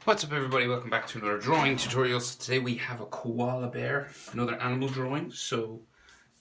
What's up everybody, welcome back to another drawing tutorial. So today we have a koala bear, another animal drawing. So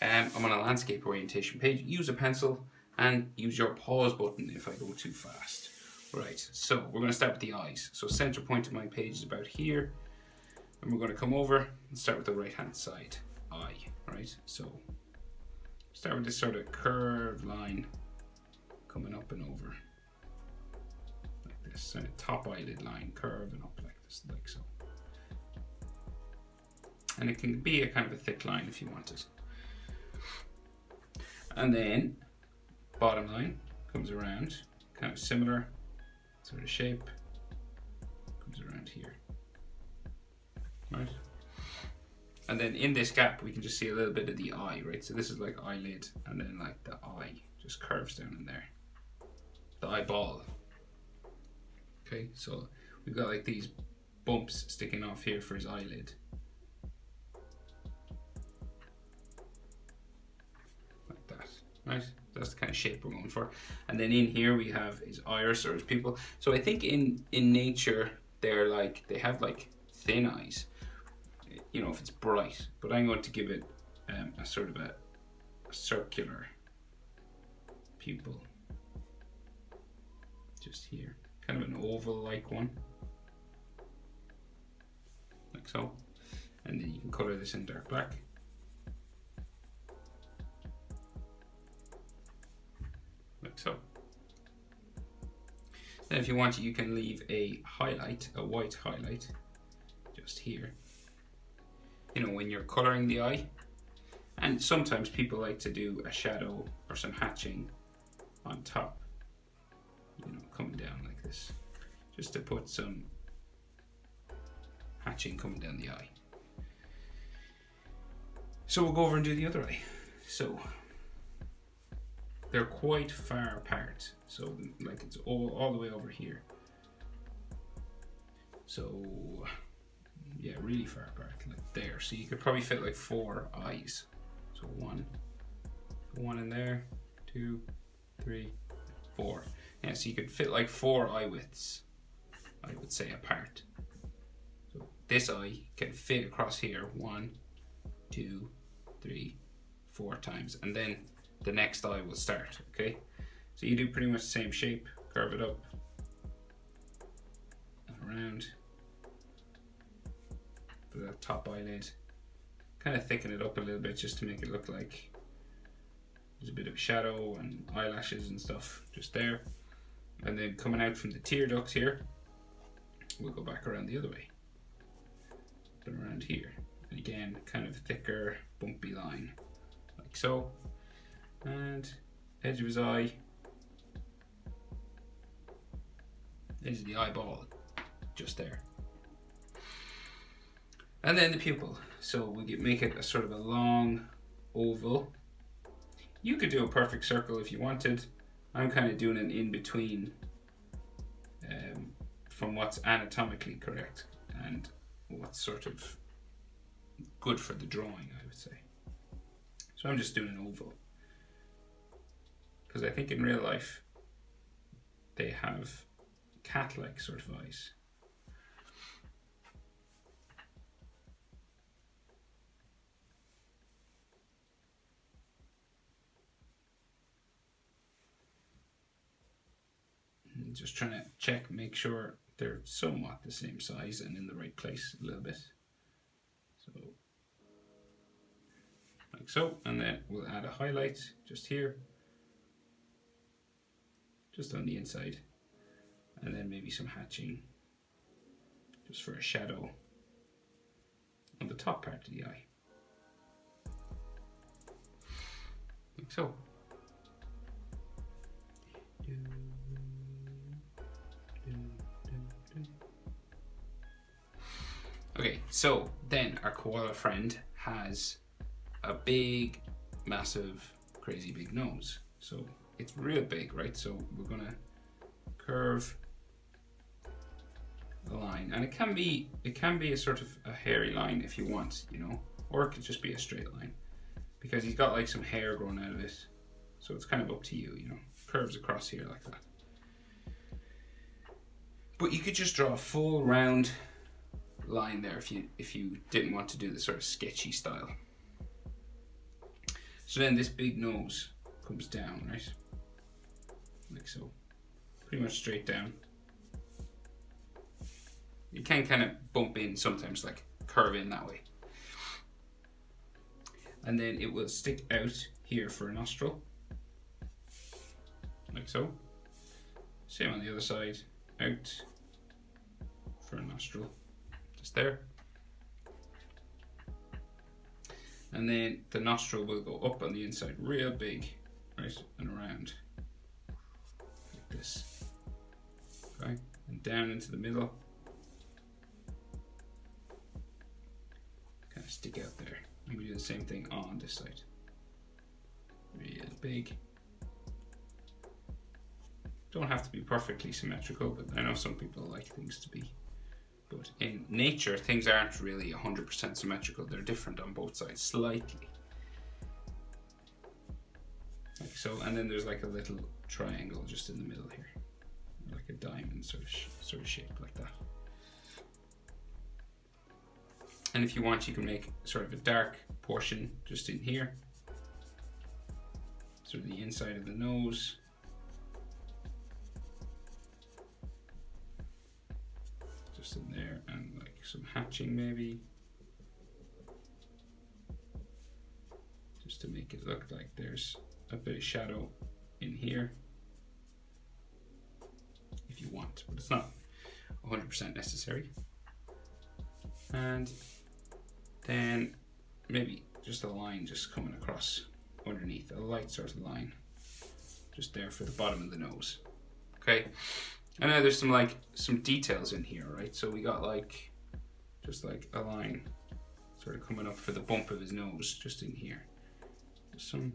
I'm on a landscape orientation page. Use a pencil and use your pause button if I go too fast. Right, so we're going to start with the eyes. So center point of my page is about here. And we're going to come over and start with the right hand side eye, right? So start with this sort of curved line coming up and over. This top eyelid line curving up like this, like so. And it can be a kind of a thick line if you want it. And then bottom line comes around, kind of similar sort of shape, comes around here, right? And then in this gap we can just see a little bit of the eye, right? So this is like eyelid, and then like the eye just curves down in there, the eyeball. Okay, so we've got like these bumps sticking off here for his eyelid. Like that, right? That's the kind of shape we're going for. And then in here we have his iris or his pupil. So I think in nature they're like, they have like thin eyes, you know, if it's bright. But I'm going to give it a sort of a circular pupil. Just here. Kind of an oval-like one, like so, and then you can color this in dark black, like so. Then if you want, you can leave a highlight, a white highlight, just here, you know, when you're coloring the eye. And sometimes people like to do a shadow or some hatching on top, you know, coming down like this, just to put some hatching coming down the eye. So we'll go over and do the other eye. So they're quite far apart, so like it's all the way over here. So yeah, really far apart, like there. So you could probably fit like 4 eyes. So one in there, 2, 3, 4. Yeah, so you could fit like 4 eye widths, I would say, apart. So this eye can fit across here 1, 2, 3, 4 times, and then the next eye will start, okay? So you do pretty much the same shape, curve it up and around for that top eyelid. Kind of thicken it up a little bit just to make it look like there's a bit of a shadow and eyelashes and stuff just there. And then coming out from the tear ducts here, we'll go back around the other way, but around here. And again, kind of a thicker, bumpy line, like so. And edge of his eye, edge of the eyeball, just there. And then the pupil. So we make it a sort of a long oval. You could do a perfect circle if you wanted. I'm kind of doing an in-between from what's anatomically correct and what's sort of good for the drawing, I would say. So I'm just doing an oval, because I think in real life they have cat-like sort of eyes. Just trying to check, make sure they're somewhat the same size and in the right place a little bit. So, like so, and then we'll add a highlight just here, just on the inside, and then maybe some hatching just for a shadow on the top part of the eye, like so. Okay, so then our koala friend has a big, massive, crazy big nose. So it's real big, right? So we're gonna curve a line, and it can be a sort of a hairy line if you want, you know, or it could just be a straight line, because he's got like some hair growing out of it. So it's kind of up to you, you know. Curves across here like that. But you could just draw a full round line there if you didn't want to do the sort of sketchy style. So then this big nose comes down, right? Like so. Pretty much straight down. You can kind of bump in sometimes, like curve in that way. And then it will stick out here for a nostril. Like so. Same on the other side. Out for a nostril. Just there. And then the nostril will go up on the inside real big, right? And around. Like this. Okay? And down into the middle. Kind of stick out there. And we do the same thing on this side. Real big. Don't have to be perfectly symmetrical, but I know some people like things to be. But in nature, things aren't really 100% symmetrical. They're different on both sides, slightly. Like so, and then there's like a little triangle just in the middle here. Like a diamond sort of shape like that. And if you want, you can make sort of a dark portion just in here. Sort of the inside of the nose. Just in there, and like some hatching maybe. Just to make it look like there's a bit of shadow in here. If you want, but it's not 100% necessary. And then maybe just a line just coming across underneath, a light sort of line just there for the bottom of the nose. Okay, and now there's some details in here, right? So we got like just like a line sort of coming up for the bump of his nose just in here. Just some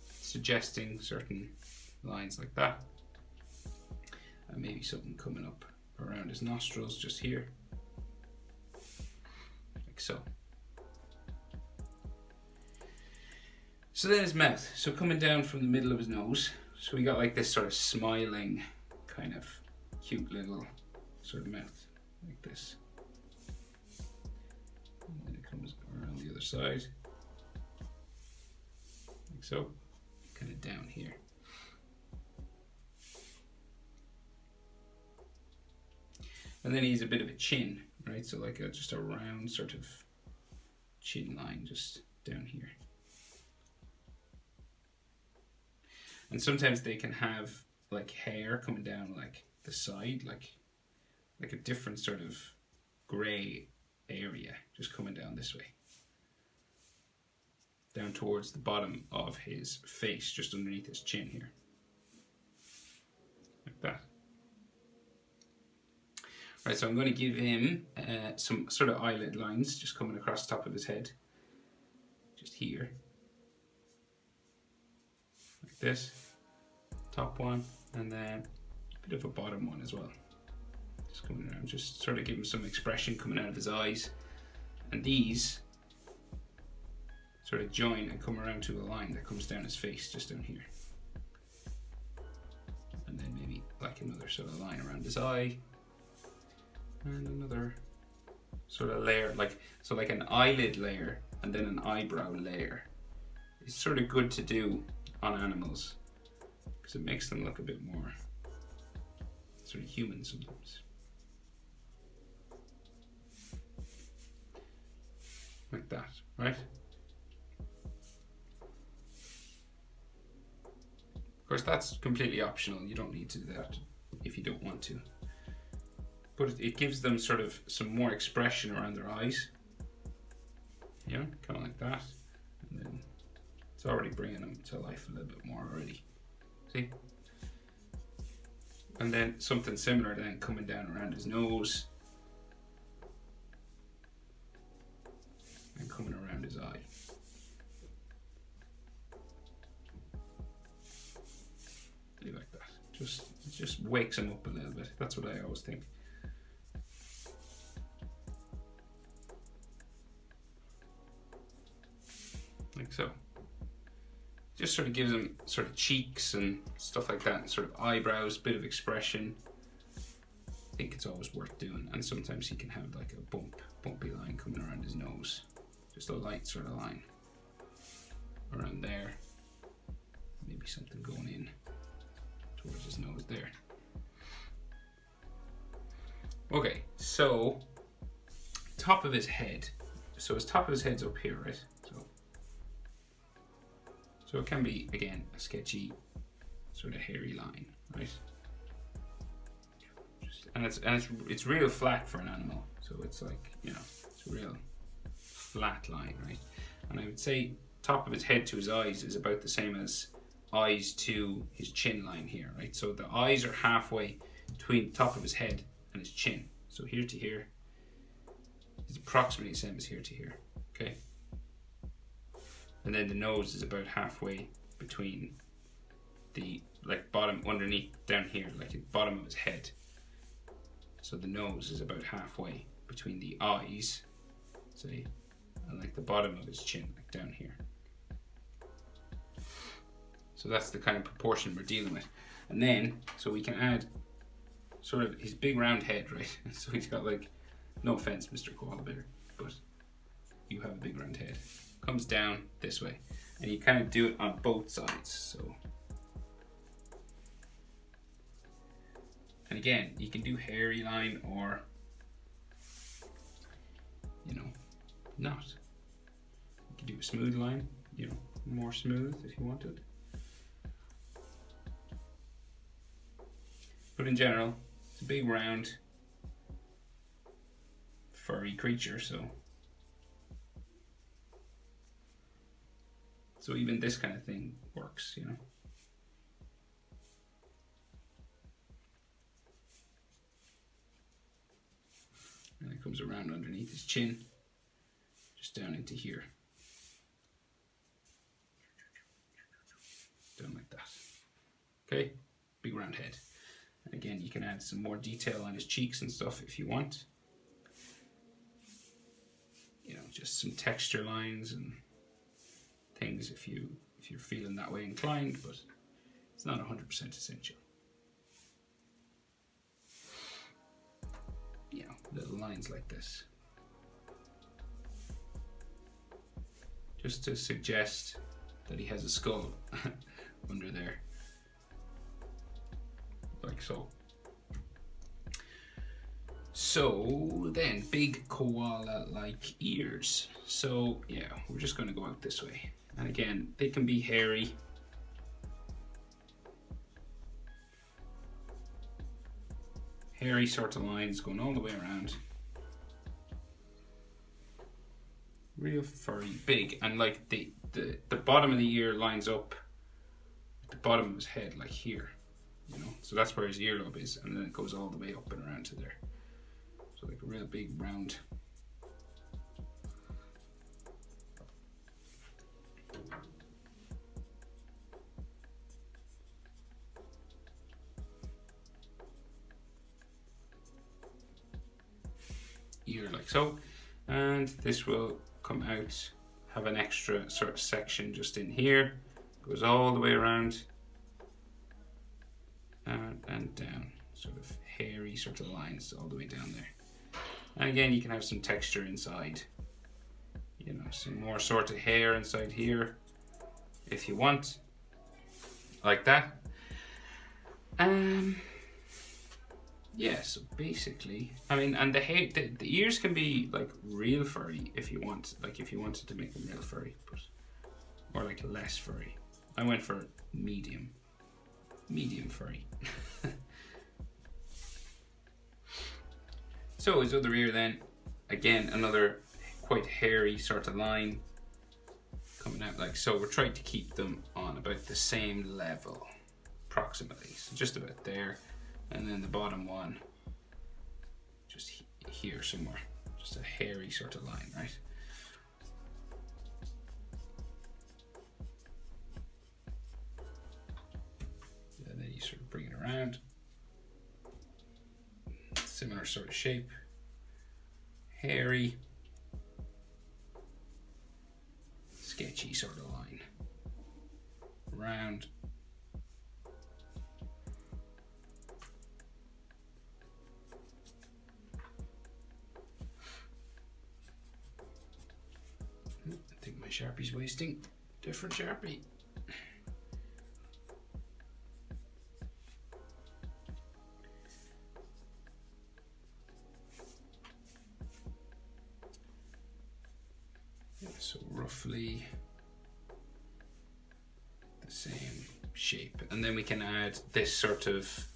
suggesting certain lines like that, and maybe something coming up around his nostrils just here, like so. So then his mouth, so coming down from the middle of his nose, so we got like this sort of smiling kind of cute little sort of mouth like this, and then it comes around the other side like so, kind of down here. And then he's a bit of a chin, right? So like just a round sort of chin line just down here. And sometimes they can have like hair coming down like the side, like a different sort of grey area just coming down this way. Down towards the bottom of his face, just underneath his chin here. Like that. Right, so I'm going to give him some sort of eyelid lines just coming across the top of his head. Just here. Like this. Top one, and then a bit of a bottom one as well. Just coming around, just sort of give him some expression coming out of his eyes. And these sort of join and come around to a line that comes down his face, just down here. And then maybe like another sort of line around his eye. And another sort of layer, like an eyelid layer and then an eyebrow layer. It's sort of good to do on animals because it makes them look a bit more sort of human sometimes. Like that, right? Of course, that's completely optional. You don't need to do that if you don't want to. But it gives them sort of some more expression around their eyes. You know, kind of like that. And then it's already bringing them to life a little bit more already. See? And then something similar then coming down around his nose. And coming around his eye. Like that. It just wakes him up a little bit. That's what I always think. Like so. Just sort of gives him sort of cheeks and stuff like that, and sort of eyebrows, bit of expression. think it's always worth doing. And sometimes he can have like a bumpy line coming around his nose, just a light sort of line around there, maybe something going in towards his nose there. Okay, so top of his head. So his top of his head's up here, right? So it can be, again, a sketchy sort of hairy line, right? And it's real flat for an animal. So it's like, you know, it's a real flat line, right? And I would say top of his head to his eyes is about the same as eyes to his chin line here, right? So the eyes are halfway between the top of his head and his chin. So here to here is approximately the same as here to here, okay? And then the nose is about halfway between the, like, bottom, underneath, down here, like the bottom of his head. So the nose is about halfway between the eyes, say, and like the bottom of his chin, like down here. So that's the kind of proportion we're dealing with. And then, so we can add sort of his big round head, right? So he's got, like, no offense, Mr. Koala Bear, but you have a big round head. Comes down this way. And you kind of do it on both sides, so. And again, you can do hairy line or, you know, not. You can do a smooth line, you know, more smooth if you wanted. But in general, it's a big round furry creature, so even this kind of thing works, you know. And it comes around underneath his chin, just down into here. Down like that. Okay, big round head. And again, you can add some more detail on his cheeks and stuff if you want. You know, just some texture lines and things if you're feeling that way inclined, but it's not 100% essential. You know, little lines like this, just to suggest that he has a skull under there, like so. So then, big koala-like ears. So yeah, we're just going to go out this way. And again, they can be hairy. Hairy sort of lines going all the way around. Real furry, big, and like the bottom of the ear lines up at the bottom of his head, like here, you know. So that's where his earlobe is, and then it goes all the way up and around to there. So like a real big round. Ear like so, and this will come out, have an extra sort of section just in here, goes all the way around and down, sort of hairy sort of lines all the way down there. And again, you can have some texture inside, you know, some more sort of hair inside here if you want, like that. Yeah, so basically, I mean, and the ears can be like real furry if you want, like if you wanted to make them real furry, but, or like less furry. I went for medium furry. So his other ear then, again, another quite hairy sort of line coming out like so. We're trying to keep them on about the same level, approximately, so just about there. And then the bottom one, just here somewhere, just a hairy sort of line, right? And then you sort of bring it around. Similar sort of shape, hairy, sketchy sort of line, round. Sharpie's wasting. Different Sharpie. Yeah, so roughly the same shape. And then we can add this sort of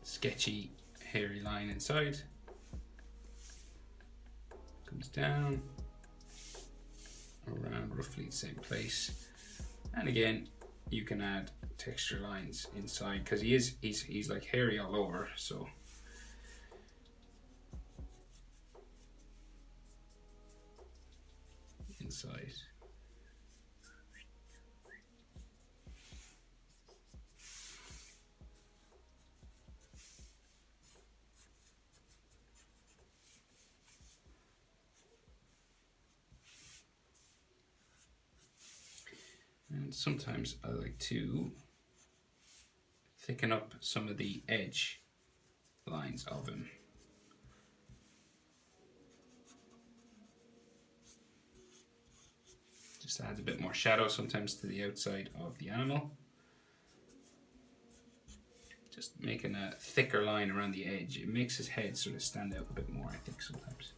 sketchy hairy line inside. Comes down around roughly the same place, and again you can add texture lines inside because he's like hairy all over, so inside. And sometimes I like to thicken up some of the edge lines of him. Just adds a bit more shadow sometimes to the outside of the animal. Just making a thicker line around the edge. It makes his head sort of stand out a bit more, I think, sometimes.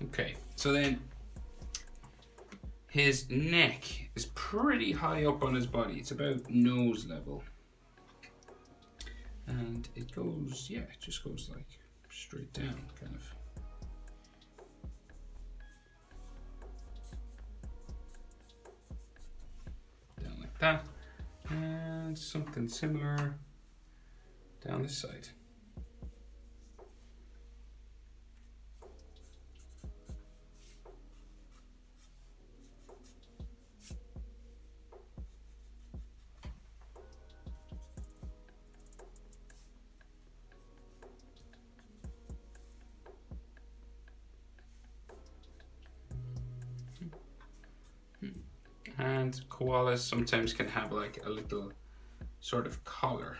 Okay, so then his neck is pretty high up on his body. It's about nose level. And it goes, yeah, it just goes like straight down, kind of. Down like that. And something similar down this side. And koalas sometimes can have like a little sort of collar,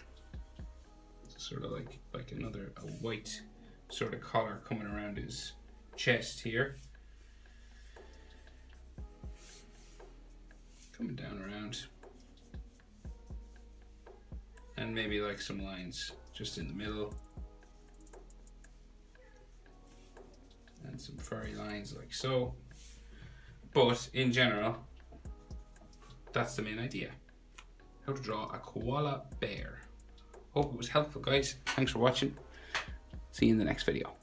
sort of like a white sort of collar coming around his chest here, coming down around, and maybe like some lines just in the middle, and some furry lines like so. But in general, that's the main idea. How to draw a koala bear. Hope it was helpful, guys. Thanks for watching. See you in the next video.